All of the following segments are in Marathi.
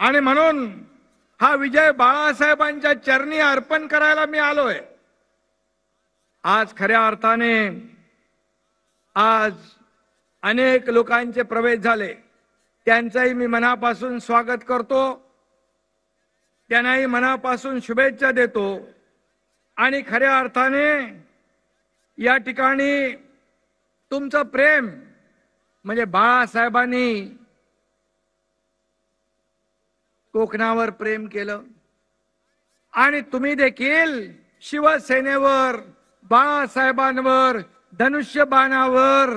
आणि म्हणून हा विजय बाळासाहेबांच्या चरणी अर्पण करायला मी आलोय। आज खऱ्या अर्थाने आज अनेक लोकांचे प्रवेश झाले, त्यांचाही मी मनापासून स्वागत करतो, त्यांनाही मनापासून शुभेच्छा देतो। आणि खऱ्या अर्थाने या ठिकाणी तुमचं प्रेम म्हणजे बाळासाहेबांनी कोकणावर प्रेम केलं आणि तुम्ही देखील शिवसेनेवर, बाळासाहेबांवर, धनुष्यबाणावर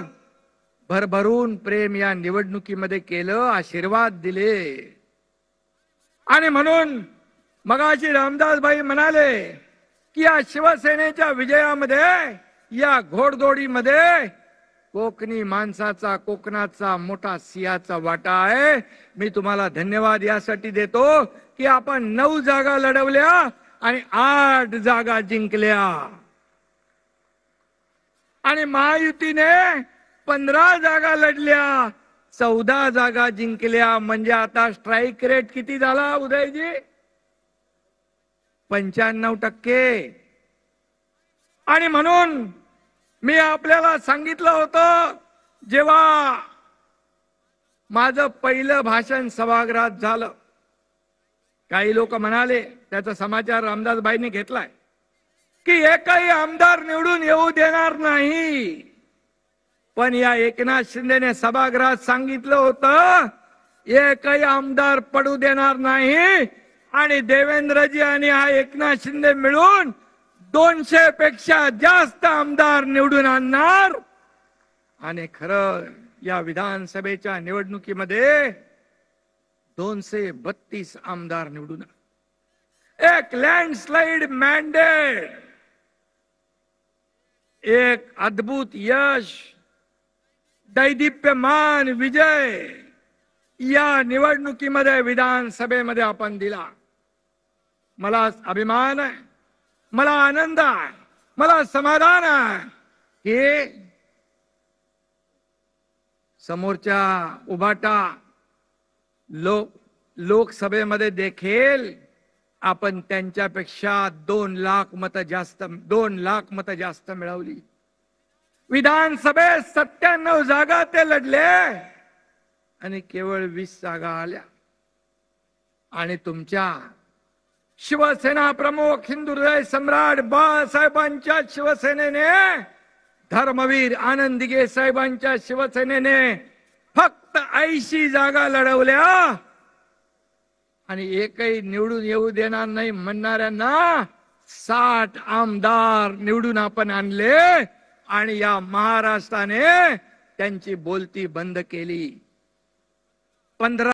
भरभरून प्रेम या निवडणुकीमध्ये केलं, आशीर्वाद दिले। आणि म्हणून मगाशी रामदास भाई म्हणाले की या शिवसेनेच्या विजयामध्ये, या घोडदौडीमध्ये कोकणी माणसाचा, कोकणाचा मोठा सिंहाचा वाटा आहे। मी तुम्हाला धन्यवाद यासाठी देतो की आपण 9 जागा लढवल्या आणि 8 जागा जिंकल्या आणि महायुतीने 15 जागा लढल्या, 14 जागा जिंकल्या। म्हणजे आता स्ट्राइक रेट किती झाला उदयजी? 95%। आणि म्हणून मी आपल्याला सांगितलं होतं, जेव्हा माझं पहिलं भाषण सभागृहात झालं, काही लोक म्हणाले, त्याचा समाचार रामदास भाईंनी घेतलाय की एकही आमदार निवडून येऊ देणार नाही। पण या एकनाथ शिंदेने सभागृहात सांगितलं होतं एकही आमदार पडू देणार नाही आणि देवेंद्रजी आणि हा एकनाथ शिंदे मिळून 200 पेक्षा जास्त आमदार निवडून आणणार। आणि खरं या विधानसभेच्या निवडणुकीमध्ये 232 आमदार निवडून, एक लँडस्लाइड मॅन्डेट, एक अद्भुत यश, दैदिप्यमान विजय या निवडणुकीमध्ये, विधानसभेमध्ये आपण दिला। मला अभिमान आहे, मला आनंद आहे, मला समाधान आहे की समोरच्या उभाटा लोकसभेमध्ये देखील आपण त्यांच्यापेक्षा 2 लाख मतं जास्त मिळवली। विधानसभेत 97 जागा ते लढले आणि केवळ 20 जागा आल्या। आणि तुमच्या शिवसेना प्रमुख, हिंदू हृदय सम्राट बाळासाहेबांच्या शिवसेनेने, धर्मवीर आनंद दिघे साहेबांच्या शिवसेनेने फक्त 80 जागा लढवल्या आणि एकही निवडून येऊ देणार नाही म्हणणाऱ्यांना 60 आमदार निवडून आपण आणले आणि या महाराष्ट्राने त्यांची बोलती बंद केली। 15